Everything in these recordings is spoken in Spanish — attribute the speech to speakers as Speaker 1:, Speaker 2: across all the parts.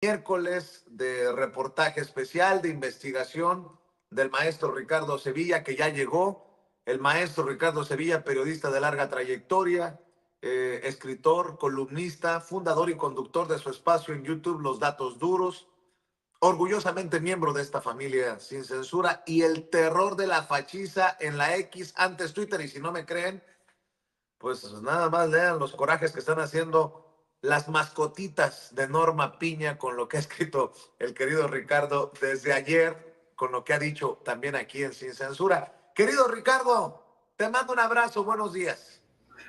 Speaker 1: Miércoles de reportaje especial de investigación del maestro Ricardo Sevilla, que ya llegó. El maestro Ricardo Sevilla, periodista de larga trayectoria, escritor, columnista, fundador y conductor de su espacio en YouTube, Los Datos Duros, orgullosamente miembro de esta familia sin censura y el terror de la fachiza en la X, antes Twitter. Y si no me creen, pues nada más lean los corajes que están haciendo las mascotitas de Norma Piña con lo que ha escrito el querido Ricardo desde ayer, con lo que ha dicho también aquí en Sin Censura. Querido Ricardo, te mando un abrazo, buenos días.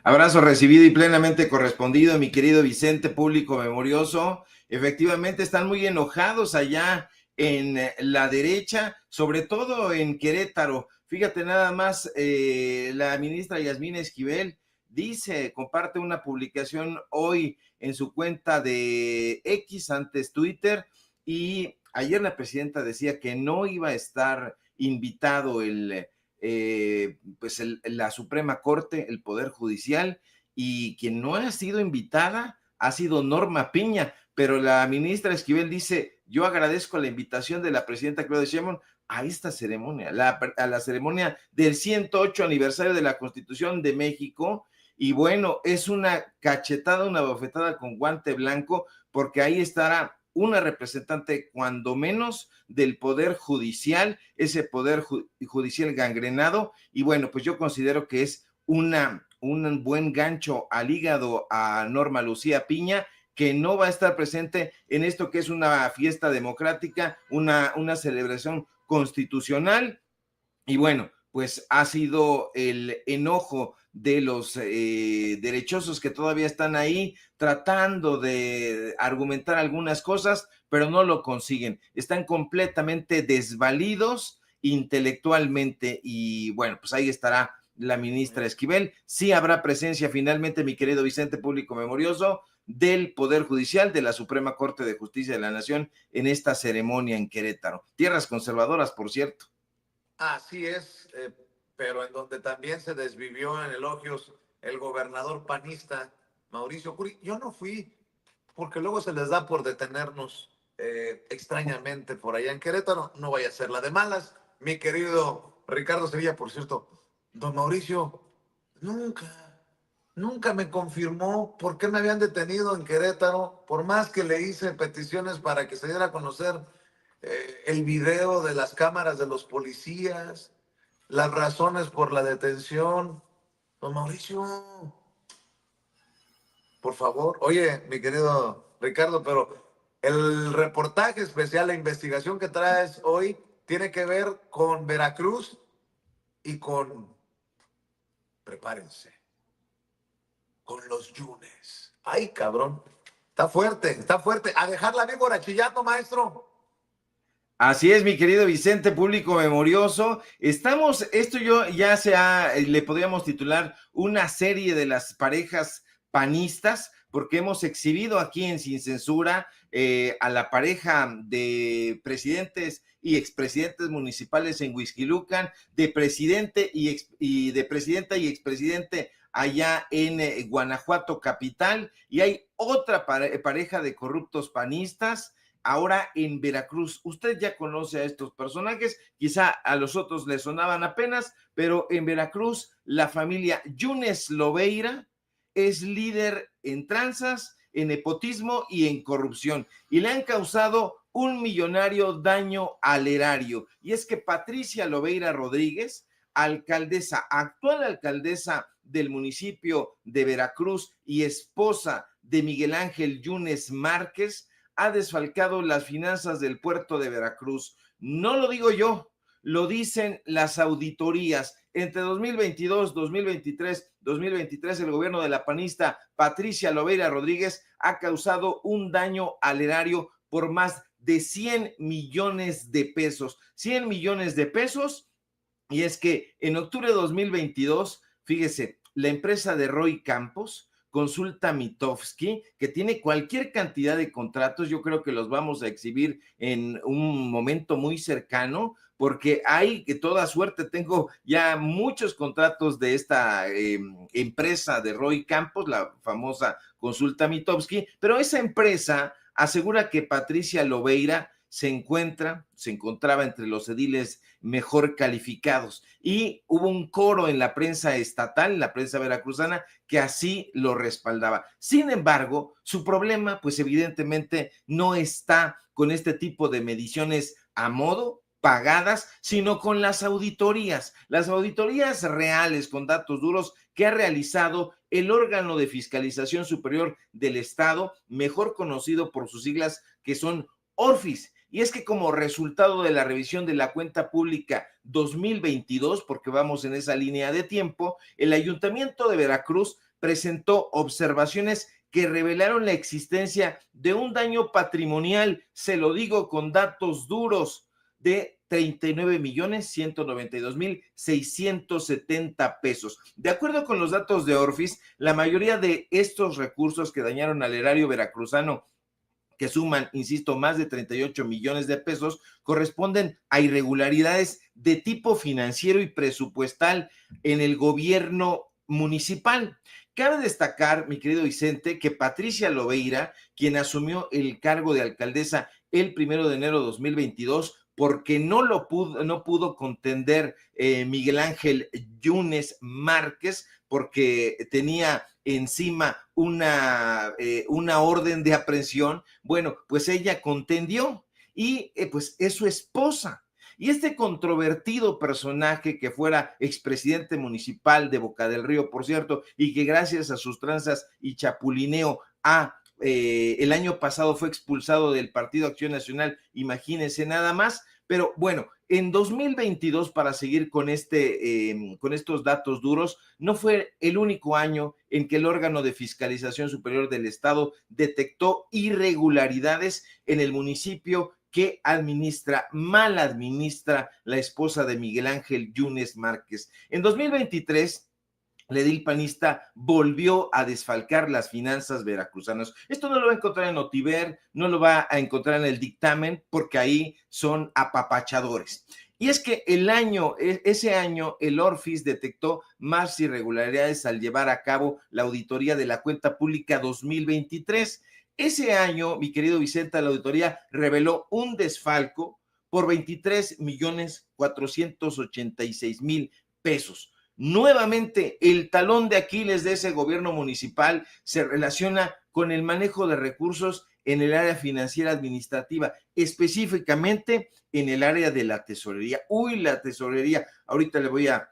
Speaker 2: Abrazo recibido y plenamente correspondido, mi querido Vicente, público memorioso. Efectivamente, están muy enojados allá en la derecha, sobre todo en Querétaro. Fíjate nada más, la ministra Yasmín Esquivel dice, comparte una publicación hoy en su cuenta de X, antes Twitter, y ayer la presidenta decía que no iba a estar invitado la Suprema Corte, el Poder Judicial, y quien no ha sido invitada ha sido Norma Piña, pero la ministra Esquivel dice, yo agradezco la invitación de la presidenta Claudia Sheinbaum a esta ceremonia, a la ceremonia del 108 aniversario de la Constitución de México, y bueno, es una cachetada, una bofetada con guante blanco, porque ahí estará una representante cuando menos del poder judicial, ese poder judicial gangrenado, y bueno, pues yo considero que es un buen gancho al hígado a Norma Lucía Piña, que no va a estar presente en esto que es una fiesta democrática, una celebración constitucional, y bueno, pues ha sido el enojo de los derechosos que todavía están ahí tratando de argumentar algunas cosas, pero no lo consiguen. Están completamente desvalidos intelectualmente y bueno, pues ahí estará la ministra Esquivel. Sí habrá presencia finalmente, mi querido Vicente, público memorioso, del Poder Judicial de la Suprema Corte de Justicia de la Nación en esta ceremonia en Querétaro. Tierras conservadoras, por cierto.
Speaker 1: Así es, pero en donde también se desvivió en elogios el gobernador panista Mauricio Curi. Yo no fui, porque luego se les da por detenernos extrañamente por allá en Querétaro. No vaya a ser la de malas. Mi querido Ricardo Sevilla, por cierto, don Mauricio, nunca me confirmó por qué me habían detenido en Querétaro, por más que le hice peticiones para que se diera a conocer el video de las cámaras de los policías, las razones por la detención. Don Mauricio, por favor. Oye, mi querido Ricardo, pero el reportaje especial, la investigación que traes hoy, tiene que ver con Veracruz y con, prepárense, con los Yunes. Ay, cabrón. Está fuerte, está fuerte. A dejar la víbora chillando, maestro.
Speaker 2: Así es, mi querido Vicente, público memorioso. Esto yo ya le podríamos titular una serie de las parejas panistas, porque hemos exhibido aquí en Sin Censura a la pareja de presidentes y expresidentes municipales en Huixquilucan, de presidente y de presidenta y expresidente allá en Guanajuato capital, y hay otra pareja de corruptos panistas ahora en Veracruz. Usted ya conoce a estos personajes, quizá a los otros les sonaban apenas, pero en Veracruz la familia Yunes Lobeira es líder en tranzas, en nepotismo y en corrupción, y le han causado un millonario daño al erario. Y es que Patricia Lobeira Rodríguez, actual alcaldesa del municipio de Veracruz y esposa de Miguel Ángel Yunes Márquez, ha desfalcado las finanzas del puerto de Veracruz. No lo digo yo, lo dicen las auditorías. Entre 2022, 2023, 2023, el gobierno de la panista Patricia Lobeira Rodríguez ha causado un daño al erario por más de 100 millones de pesos. 100 millones de pesos. Y es que en octubre de 2022, fíjese, la empresa de Roy Campos, Consulta Mitofsky, que tiene cualquier cantidad de contratos, yo creo que los vamos a exhibir en un momento muy cercano, porque hay que toda suerte, tengo ya muchos contratos de esta empresa de Roy Campos, la famosa Consulta Mitofsky, pero esa empresa asegura que Patricia Lobeira se encontraba entre los ediles mejor calificados y hubo un coro en la prensa estatal, en la prensa veracruzana, que así lo respaldaba. Sin embargo, su problema, pues evidentemente no está con este tipo de mediciones a modo, pagadas, sino con las auditorías reales con datos duros que ha realizado el órgano de fiscalización superior del Estado, mejor conocido por sus siglas que son ORFIS. Y es que como resultado de la revisión de la cuenta pública 2022, porque vamos en esa línea de tiempo, el Ayuntamiento de Veracruz presentó observaciones que revelaron la existencia de un daño patrimonial, se lo digo con datos duros, de 39,192,670 pesos. De acuerdo con los datos de Orfis, la mayoría de estos recursos que dañaron al erario veracruzano, que suman, insisto, más de 38 millones de pesos, corresponden a irregularidades de tipo financiero y presupuestal en el gobierno municipal. Cabe destacar, mi querido Vicente, que Patricia Lobeira, quien asumió el cargo de alcaldesa el 1 de enero de 2022, porque no pudo contender Miguel Ángel Yunes Márquez, porque tenía encima una orden de aprehensión. Bueno, pues ella contendió y pues es su esposa. Y este controvertido personaje que fuera expresidente municipal de Boca del Río, por cierto, y que gracias a sus tranzas y chapulineo el año pasado fue expulsado del Partido Acción Nacional, imagínense nada más. Pero bueno, en 2022, para seguir con estos datos duros, no fue el único año en que el órgano de fiscalización superior del Estado detectó irregularidades en el municipio que mal administra la esposa de Miguel Ángel Yunes Márquez. En 2023, el edil panista volvió a desfalcar las finanzas veracruzanas. Esto no lo va a encontrar en Notiver, no lo va a encontrar en el dictamen, porque ahí son apapachadores. Y es que ese año, el Orfis detectó más irregularidades al llevar a cabo la auditoría de la cuenta pública 2023. Ese año, mi querido Vicente, la auditoría reveló un desfalco por 23,486,000 pesos. Nuevamente, el talón de Aquiles de ese gobierno municipal se relaciona con el manejo de recursos en el área financiera administrativa, específicamente en el área de la tesorería. La tesorería, ahorita le voy a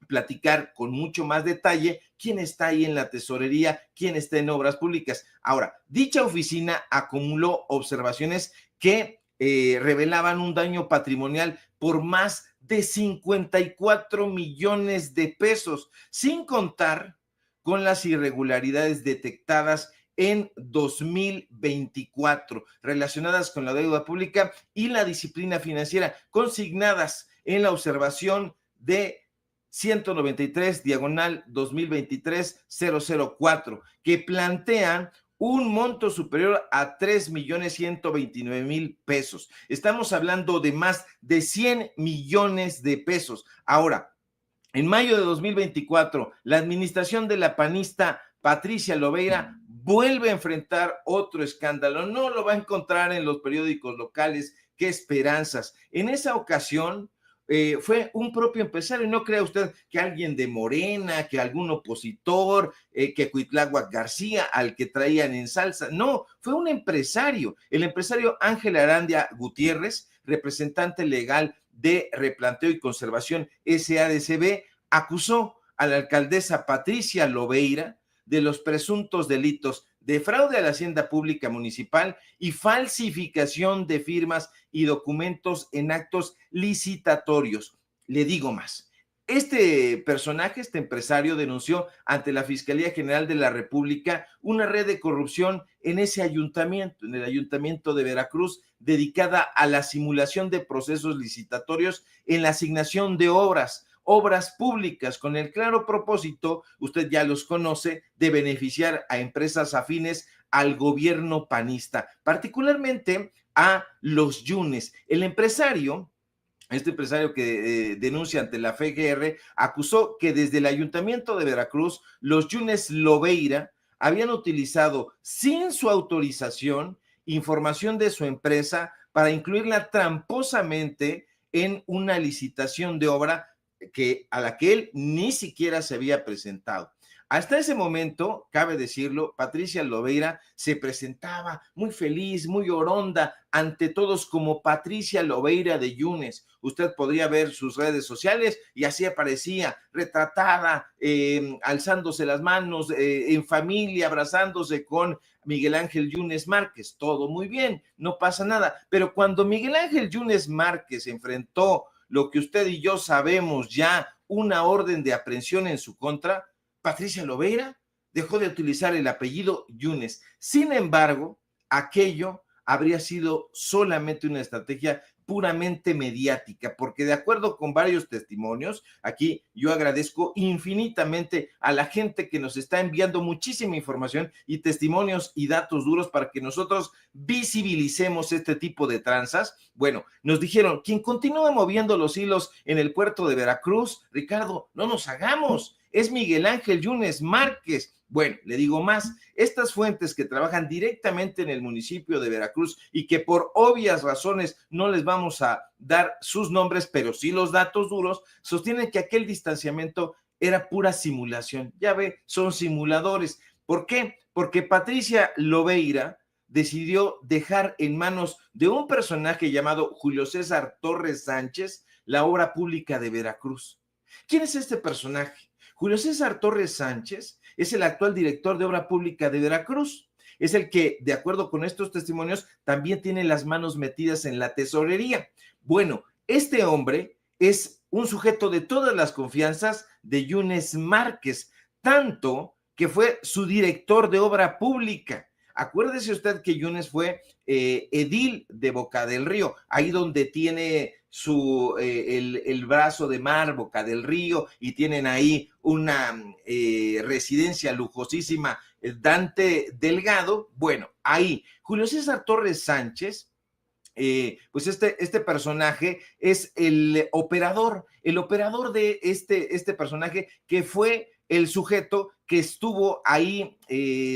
Speaker 2: platicar con mucho más detalle quién está ahí en la tesorería, quién está en obras públicas. Ahora, dicha oficina acumuló observaciones que revelaban un daño patrimonial por más de 54 millones de pesos, sin contar con las irregularidades detectadas en 2024 relacionadas con la deuda pública y la disciplina financiera, consignadas en la observación de 193/2023-004, que plantean un monto superior a 3,129,000 pesos. Estamos hablando de más de 100 millones de pesos. Ahora, en mayo de 2024, la administración de la panista Patricia Lobeira vuelve a enfrentar otro escándalo. No lo va a encontrar en los periódicos locales. ¡Qué esperanzas! En esa ocasión, fue un propio empresario. No crea usted que alguien de Morena, que algún opositor, que Cuitláhuac García, al que traían en salsa. No, fue un empresario, el empresario Ángel Arandia Gutiérrez, representante legal de Replanteo y Conservación SADCB, acusó a la alcaldesa Patricia Lobeira de los presuntos delitos de fraude a la hacienda pública municipal y falsificación de firmas y documentos en actos licitatorios. Le digo más. Este personaje, este empresario, denunció ante la Fiscalía General de la República una red de corrupción en ese ayuntamiento, en el ayuntamiento de Veracruz, dedicada a la simulación de procesos licitatorios en la asignación de obras públicas, con el claro propósito, usted ya los conoce, de beneficiar a empresas afines al gobierno panista, particularmente a los Yunes. Este empresario que denuncia ante la FGR, acusó que desde el ayuntamiento de Veracruz, los Yunes Lobeira habían utilizado sin su autorización información de su empresa para incluirla tramposamente en una licitación de obra a la que él ni siquiera se había presentado. Hasta ese momento, cabe decirlo, Patricia Lobeira se presentaba muy feliz, muy oronda ante todos como Patricia Lobeira de Yunes. Usted podría ver sus redes sociales y así aparecía, retratada, alzándose las manos, en familia, abrazándose con Miguel Ángel Yunes Márquez. Todo muy bien, no pasa nada. Pero cuando Miguel Ángel Yunes Márquez enfrentó lo que usted y yo sabemos ya, una orden de aprehensión en su contra, Patricia Lobeira dejó de utilizar el apellido Yunes. Sin embargo, aquello habría sido solamente una estrategia puramente mediática, porque de acuerdo con varios testimonios, aquí yo agradezco infinitamente a la gente que nos está enviando muchísima información y testimonios y datos duros para que nosotros visibilicemos este tipo de tranzas. Bueno, nos dijeron, quien continúa moviendo los hilos en el puerto de Veracruz, Ricardo, no nos hagamos, es Miguel Ángel Yunes Márquez. Bueno, le digo más, estas fuentes que trabajan directamente en el municipio de Veracruz y que por obvias razones no les vamos a dar sus nombres, pero sí los datos duros, sostienen que aquel distanciamiento era pura simulación. Ya ve, son simuladores. ¿Por qué? Porque Patricia Lobeira decidió dejar en manos de un personaje llamado Julio César Torres Sánchez la obra pública de Veracruz. ¿Quién es este personaje? Julio César Torres Sánchez es el actual director de obra pública de Veracruz. Es el que, de acuerdo con estos testimonios, también tiene las manos metidas en la tesorería. Bueno, este hombre es un sujeto de todas las confianzas de Yunes Márquez, tanto que fue su director de obra pública. Acuérdese usted que Yunes fue edil de Boca del Río, ahí donde tiene el brazo de mar, Boca del Río, y tienen ahí una residencia lujosísima, Dante Delgado. Bueno, ahí, Julio César Torres Sánchez, pues este personaje es el operador de este personaje que fue el sujeto que estuvo ahí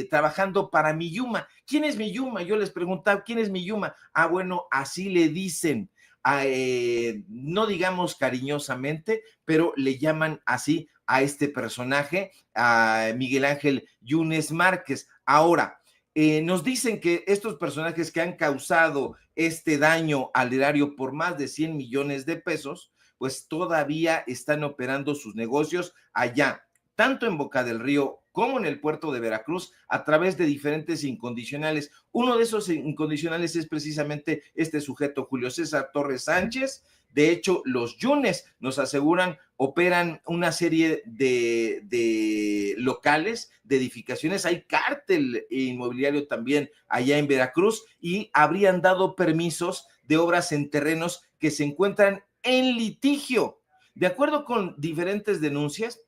Speaker 2: trabajando para Miyuma. ¿Quién es Miyuma? Yo les preguntaba, ¿quién es Miyuma? Ah, bueno, así le dicen, no digamos cariñosamente, pero le llaman así a este personaje, a Miguel Ángel Yunes Márquez. Ahora, nos dicen que estos personajes que han causado este daño al erario por más de 100 millones de pesos, pues todavía están operando sus negocios allá, tanto en Boca del Río como en el puerto de Veracruz, a través de diferentes incondicionales. Uno de esos incondicionales es precisamente este sujeto, Julio César Torres Sánchez. De hecho, los Yunes nos aseguran, operan una serie de locales, de edificaciones. Hay cártel inmobiliario también allá en Veracruz y habrían dado permisos de obras en terrenos que se encuentran en litigio. De acuerdo con diferentes denuncias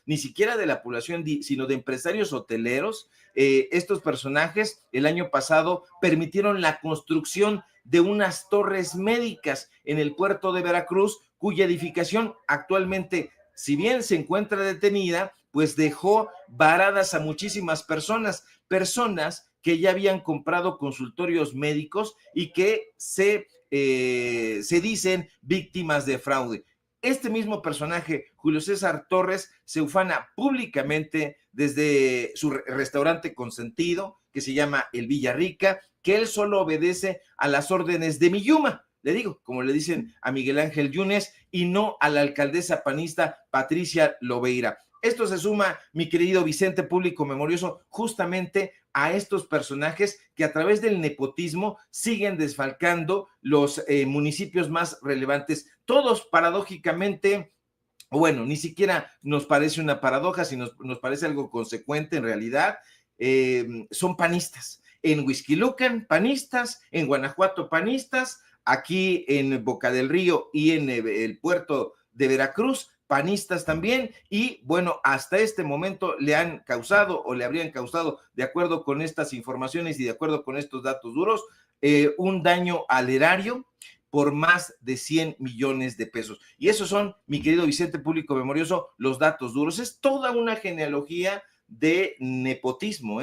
Speaker 2: ni siquiera de la población, sino de empresarios hoteleros, estos personajes el año pasado permitieron la construcción de unas torres médicas en el puerto de Veracruz, cuya edificación actualmente, si bien se encuentra detenida, pues dejó varadas a muchísimas personas que ya habían comprado consultorios médicos y que se dicen víctimas de fraude. Este mismo personaje, Julio César Torres, se ufana públicamente desde su restaurante consentido, que se llama El Villarrica, que él solo obedece a las órdenes de Miyuma, le digo, como le dicen a Miguel Ángel Yunes, y no a la alcaldesa panista Patricia Lobeira. Esto se suma, mi querido Vicente, público memorioso, justamente a estos personajes que a través del nepotismo siguen desfalcando los municipios más relevantes, todos paradójicamente. Bueno, ni siquiera nos parece una paradoja, sino nos parece algo consecuente en realidad, son panistas. En Huixquilucan, panistas, en Guanajuato, panistas, aquí en Boca del Río y en el puerto de Veracruz, panistas también, y bueno, hasta este momento le han causado o le habrían causado, de acuerdo con estas informaciones y de acuerdo con estos datos duros, un daño al erario por más de 100 millones de pesos. Y esos son, mi querido Vicente, público memorioso, los datos duros. Es toda una genealogía de nepotismo,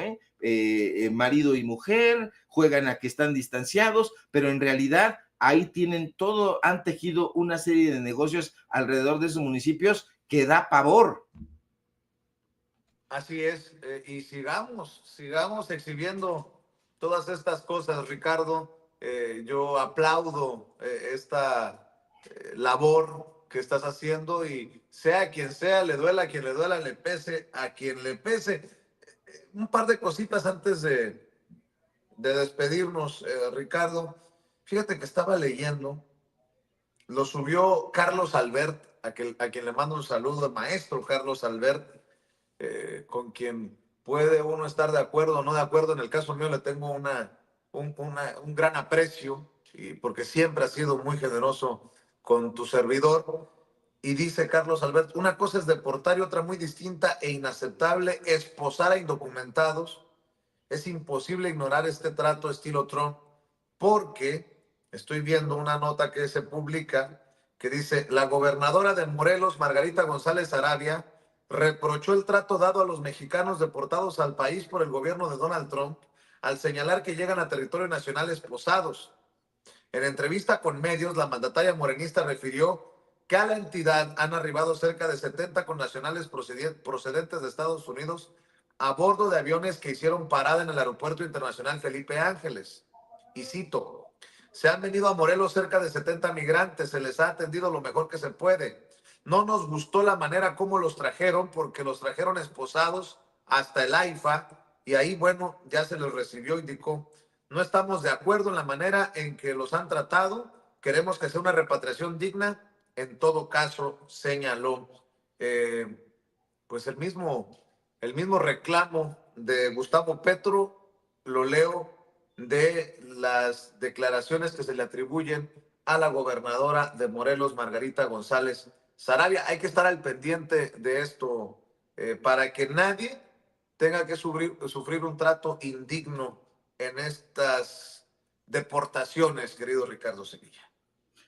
Speaker 2: marido y mujer, juegan a que están distanciados, pero en realidad ahí tienen todo, han tejido una serie de negocios alrededor de esos municipios que da pavor.
Speaker 1: Así es, y sigamos exhibiendo todas estas cosas, Ricardo. Yo aplaudo esta labor que estás haciendo y sea quien sea, le duela a quien le duela, le pese a quien le pese. Un par de cositas antes de despedirnos, Ricardo. Fíjate que estaba leyendo, lo subió Carlos Albert, a quien le mando un saludo, el maestro Carlos Albert, con quien puede uno estar de acuerdo o no de acuerdo. En el caso mío le tengo un gran aprecio, y porque siempre ha sido muy generoso con tu servidor. Y dice Carlos Albert, una cosa es deportar y otra muy distinta e inaceptable, esposar a indocumentados. Es imposible ignorar este trato estilo Trump, porque estoy viendo una nota que se publica que dice, la gobernadora de Morelos, Margarita González Arabia, reprochó el trato dado a los mexicanos deportados al país por el gobierno de Donald Trump al señalar que llegan a territorio nacional esposados. En entrevista con medios, la mandataria morenista refirió que a la entidad han arribado cerca de 70 connacionales procedentes de Estados Unidos a bordo de aviones que hicieron parada en el Aeropuerto Internacional Felipe Ángeles. Y cito, se han venido a Morelos cerca de 70 migrantes, se les ha atendido lo mejor que se puede. No nos gustó la manera como los trajeron, porque los trajeron esposados hasta el AIFA, y ahí, bueno, ya se les recibió, indicó. No estamos de acuerdo en la manera en que los han tratado. Queremos que sea una repatriación digna. En todo caso, señaló. Eh, pues el mismo reclamo de Gustavo Petro, lo leo de las declaraciones que se le atribuyen a la gobernadora de Morelos, Margarita González Sarabia. Hay que estar al pendiente de esto, para que nadie tenga que sufrir un trato indigno en estas deportaciones, querido Ricardo Sevilla.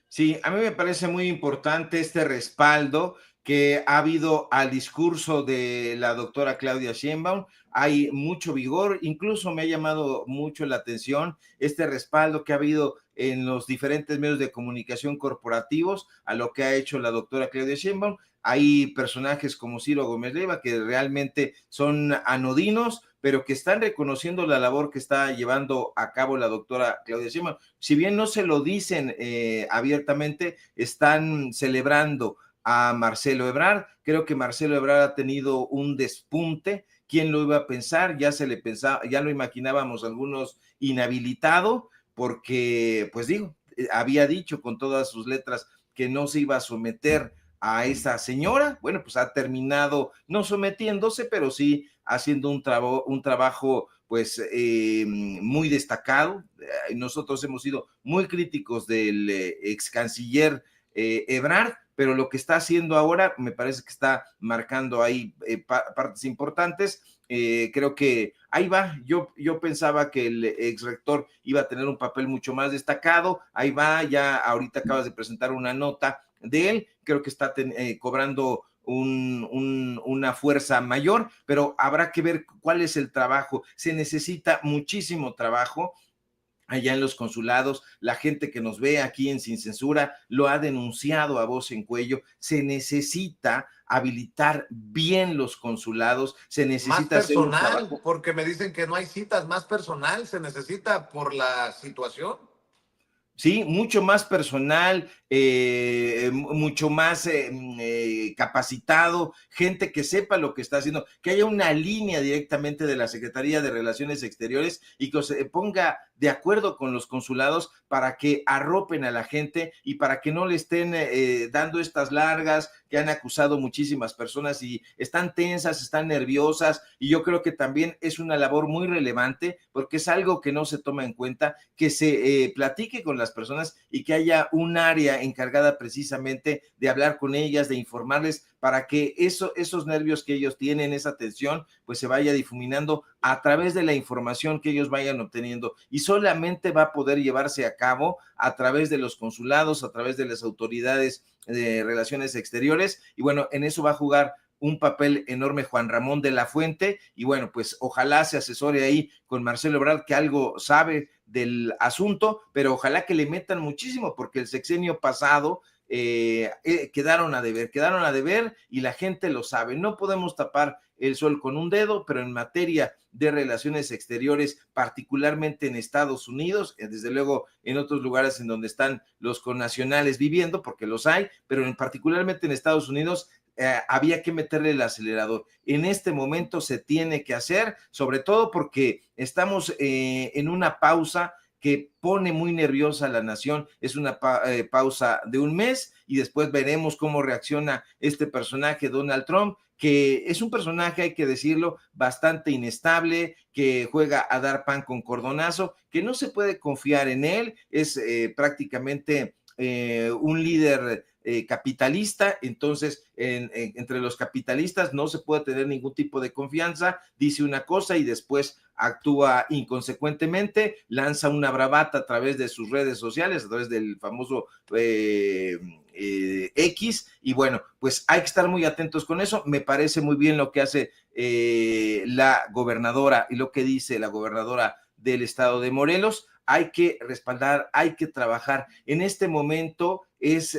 Speaker 2: Sí, a mí me parece muy importante este respaldo que ha habido al discurso de la doctora Claudia Sheinbaum. Hay mucho vigor, incluso me ha llamado mucho la atención este respaldo que ha habido en los diferentes medios de comunicación corporativos a lo que ha hecho la doctora Claudia Sheinbaum. Hay personajes como Ciro Gómez Leiva que realmente son anodinos, pero que están reconociendo la labor que está llevando a cabo la doctora Claudia Sheinbaum. Si bien no se lo dicen abiertamente, están celebrando a Marcelo Ebrard. Creo que Marcelo Ebrard ha tenido un despunte. ¿Quién lo iba a pensar? Ya se le pensaba, ya lo imaginábamos algunos inhabilitado, porque, pues digo, había dicho con todas sus letras que no se iba a someter a esa señora. Bueno, pues ha terminado no sometiéndose, pero sí haciendo un trabajo pues muy destacado. Nosotros hemos sido muy críticos del ex canciller Ebrard, pero lo que está haciendo ahora me parece que está marcando ahí partes importantes. Creo que ahí va. Yo pensaba que el ex rector iba a tener un papel mucho más destacado. Ahí va, ya ahorita acabas de presentar una nota de él. Creo que está cobrando una fuerza mayor, pero habrá que ver cuál es el trabajo. Se necesita muchísimo trabajo allá en los consulados. La gente que nos ve aquí en Sin Censura lo ha denunciado a voz en cuello. Se necesita habilitar bien los consulados, se
Speaker 1: Más
Speaker 2: necesita hacer un
Speaker 1: personal,
Speaker 2: trabajo.
Speaker 1: porque me dicen que no hay citas, más personal se necesita por la situación.
Speaker 2: Sí, mucho más personal, mucho más capacitado, gente que sepa lo que está haciendo, que haya una línea directamente de la Secretaría de Relaciones Exteriores y que se ponga de acuerdo con los consulados para que arropen a la gente y para que no le estén dando estas largas que han acusado muchísimas personas y están tensas, están nerviosas, y yo creo que también es una labor muy relevante porque es algo que no se toma en cuenta, que se platique con las personas y que haya un área encargada precisamente de hablar con ellas, de informarles para que esos nervios que ellos tienen, esa tensión, pues se vaya difuminando a través de la información que ellos vayan obteniendo, y solamente va a poder llevarse a cabo a través de los consulados, a través de las autoridades de relaciones exteriores, y bueno, en eso va a jugar un papel enorme Juan Ramón de la Fuente, y bueno, pues ojalá se asesore ahí con Marcelo Ebrard, que algo sabe del asunto, pero ojalá que le metan muchísimo, porque el sexenio pasado quedaron a deber y la gente lo sabe. No podemos tapar el sol con un dedo, pero en materia de relaciones exteriores, particularmente en Estados Unidos, desde luego en otros lugares en donde están los connacionales viviendo, porque los hay, pero particularmente en Estados Unidos, había que meterle el acelerador. En este momento se tiene que hacer, sobre todo porque estamos en una pausa que pone muy nerviosa a la nación. Es una pausa de un mes y después veremos cómo reacciona este personaje, Donald Trump, que es un personaje, hay que decirlo, bastante inestable, que juega a dar pan con cordonazo, que no se puede confiar en él, es prácticamente un líder capitalista, entonces entre los capitalistas no se puede tener ningún tipo de confianza, dice una cosa y después actúa inconsecuentemente, lanza una bravata a través de sus redes sociales, a través del famoso X, y bueno, pues hay que estar muy atentos con eso. Me parece muy bien lo que hace la gobernadora y lo que dice la gobernadora del estado de Morelos. Hay que respaldar, hay que trabajar. En este momento es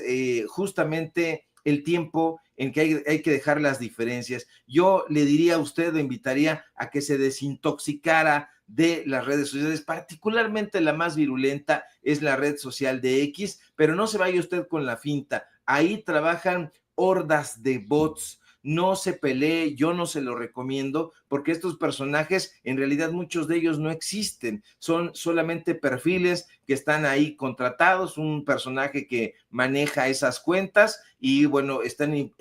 Speaker 2: justamente el tiempo en que hay que dejar las diferencias. Yo le diría a usted, le invitaría a que se desintoxicara de las redes sociales, particularmente la más virulenta es la red social de X, pero no se vaya usted con la finta. Ahí trabajan hordas de bots. No se pelee, yo no se lo recomiendo, porque estos personajes, en realidad muchos de ellos no existen, son solamente perfiles que están ahí contratados, un personaje que maneja esas cuentas y bueno, están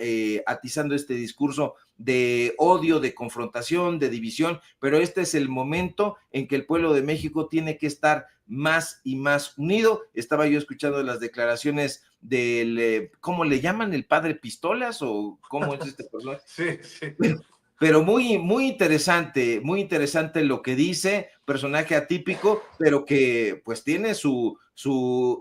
Speaker 2: atizando este discurso de odio, de confrontación, de división, pero este es el momento en que el pueblo de México tiene que estar más y más unido. Estaba yo escuchando las declaraciones del, ¿cómo le llaman? ¿El padre Pistolas o cómo es este personaje?
Speaker 1: Sí, sí.
Speaker 2: Pero muy interesante lo que dice, personaje atípico, pero que pues tiene su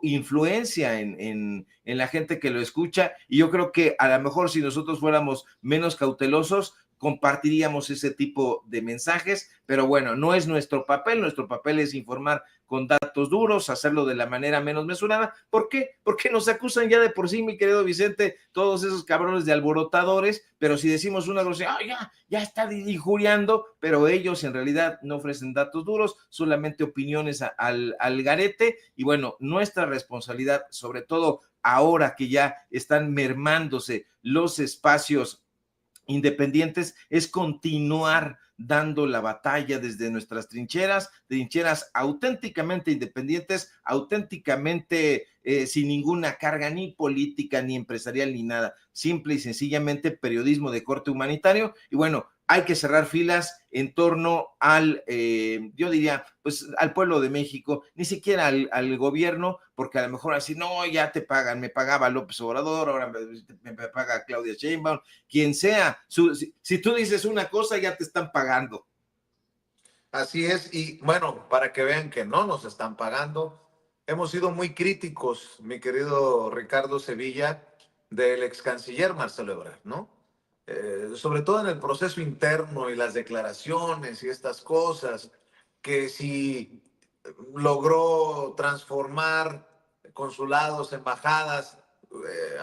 Speaker 2: influencia en la gente que lo escucha, y yo creo que a lo mejor si nosotros fuéramos menos cautelosos, compartiríamos ese tipo de mensajes, pero bueno, no es nuestro papel es informar con datos duros, hacerlo de la manera menos mesurada. ¿Por qué? Porque nos acusan ya de por sí, mi querido Vicente, todos esos cabrones de alborotadores, pero si decimos una grosería, ya está injuriando, pero ellos en realidad no ofrecen datos duros, solamente opiniones al garete, y bueno, nuestra responsabilidad, sobre todo ahora que ya están mermándose los espacios independientes, es continuar dando la batalla desde nuestras trincheras auténticamente independientes, auténticamente sin ninguna carga ni política, ni empresarial, ni nada, simple y sencillamente periodismo de corte humanitario. Y bueno, hay que cerrar filas en torno al, yo diría, pues al pueblo de México, ni siquiera al gobierno, porque a lo mejor así, no, ya te pagan, me pagaba López Obrador, ahora me paga Claudia Sheinbaum, quien sea. Si tú dices una cosa, ya te están pagando.
Speaker 1: Así es, y bueno, para que vean que no nos están pagando, hemos sido muy críticos, mi querido Ricardo Sevilla, del ex canciller Marcelo Ebrard, ¿no? Sobre todo en el proceso interno y las declaraciones y estas cosas, que si logró transformar consulados, embajadas,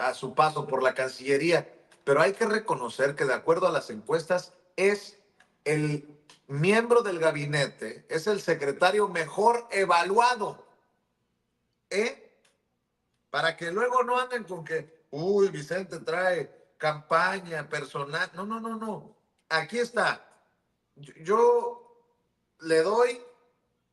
Speaker 1: a su paso por la Cancillería, pero hay que reconocer que de acuerdo a las encuestas es el miembro del gabinete, es el secretario mejor evaluado, ¿eh? Para que luego no anden con que, uy, Vicente trae campaña personal. No, no, no, no. Aquí está. Yo le doy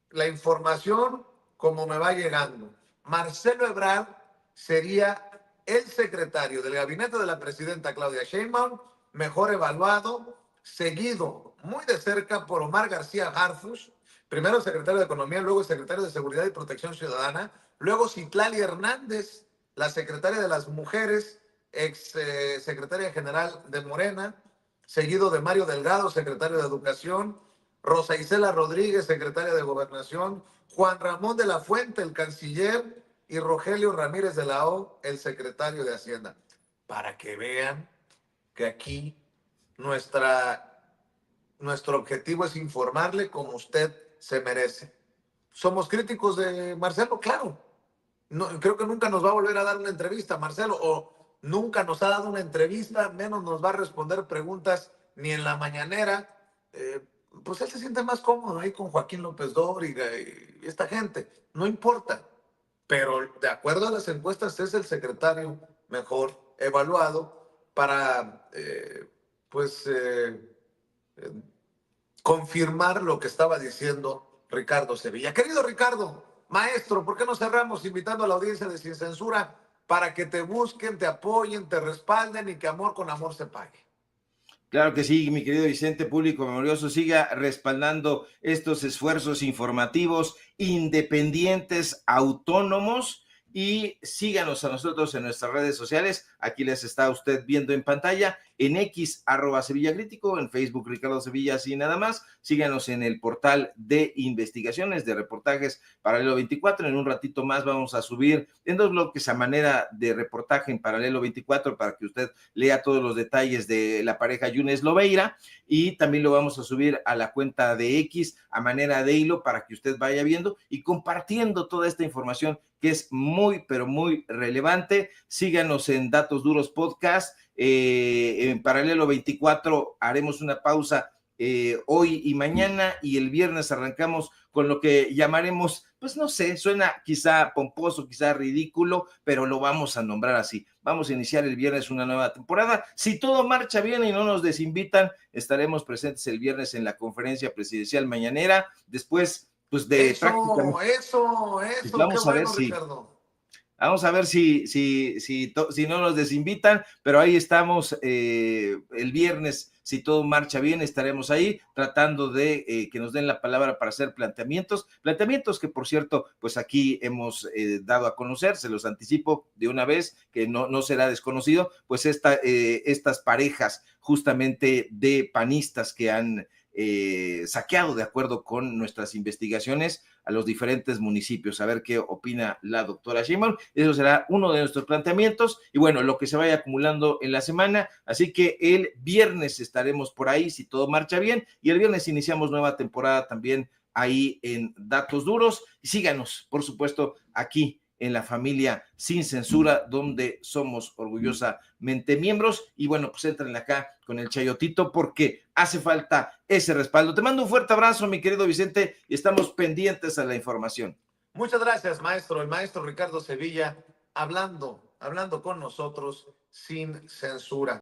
Speaker 1: la información como me va llegando. Marcelo Ebrard sería el secretario del gabinete de la presidenta Claudia Sheinbaum, mejor evaluado, seguido muy de cerca por Omar García Harfuch, primero secretario de Economía, luego secretario de Seguridad y Protección Ciudadana, luego Citlali Hernández, la secretaria de las Mujeres, ex secretaria general de Morena, seguido de Mario Delgado, secretario de Educación, Rosa Isela Rodríguez, secretaria de Gobernación, Juan Ramón de la Fuente, el canciller, y Rogelio Ramírez de la O, el secretario de Hacienda. Para que vean que aquí nuestro objetivo es informarle como usted se merece. ¿Somos críticos de Marcelo? Claro. No, creo que nunca nos va a volver a dar una entrevista, Marcelo, o nunca nos ha dado una entrevista, menos nos va a responder preguntas ni en la mañanera. Pues él se siente más cómodo ahí con Joaquín López Dóriga y esta gente. No importa. Pero de acuerdo a las encuestas es el secretario mejor evaluado para, pues, eh, confirmar lo que estaba diciendo Ricardo Sevilla. Querido Ricardo, maestro, ¿por qué no cerramos invitando a la audiencia de Sin Censura para que te busquen, te apoyen, te respalden y que amor con amor se pague?
Speaker 2: Claro que sí, mi querido Vicente, público memorioso, siga respaldando estos esfuerzos informativos independientes, autónomos, y síganos a nosotros en nuestras redes sociales. Aquí les está usted viendo en pantalla, en X, @SevillaCrítico, en Facebook, Ricardo Sevilla, así nada más. Síganos en el portal de investigaciones, de reportajes Paralelo 24. En un ratito más vamos a subir en 2 bloques a manera de reportaje en Paralelo 24 para que usted lea todos los detalles de la pareja Yunes Lobeira, y también lo vamos a subir a la cuenta de X a manera de hilo para que usted vaya viendo y compartiendo toda esta información que es muy, pero muy relevante. Síganos en Datos Duros Podcast. En Paralelo 24 haremos una pausa hoy y mañana, y el viernes arrancamos con lo que llamaremos, pues no sé, suena quizá pomposo, quizá ridículo, pero lo vamos a nombrar así. Vamos a iniciar el viernes una nueva temporada. Si todo marcha bien y no nos desinvitan, estaremos presentes el viernes en la conferencia presidencial mañanera. Después, pues de prácticamente... Pues
Speaker 1: Qué
Speaker 2: vamos a ver
Speaker 1: bueno,
Speaker 2: si...
Speaker 1: Ricardo.
Speaker 2: Vamos a ver si no nos desinvitan, pero ahí estamos el viernes. Si todo marcha bien, estaremos ahí tratando de que nos den la palabra para hacer planteamientos que, por cierto, pues aquí hemos dado a conocer. Se los anticipo de una vez, que no será desconocido, pues estas parejas justamente de panistas que han saqueado, de acuerdo con nuestras investigaciones, a los diferentes municipios, a ver qué opina la doctora Sheinbaum. Eso será uno de nuestros planteamientos, y bueno, lo que se vaya acumulando en la semana. Así que el viernes estaremos por ahí, si todo marcha bien, y el viernes iniciamos nueva temporada también ahí en Datos Duros. Y síganos, por supuesto, aquí en la familia Sin Censura, donde somos orgullosamente miembros. Y bueno, pues entren acá con el Chayotito, porque hace falta ese respaldo. Te mando un fuerte abrazo, mi querido Vicente, y estamos pendientes a la información.
Speaker 1: Muchas gracias, maestro. El maestro Ricardo Sevilla hablando con nosotros sin censura.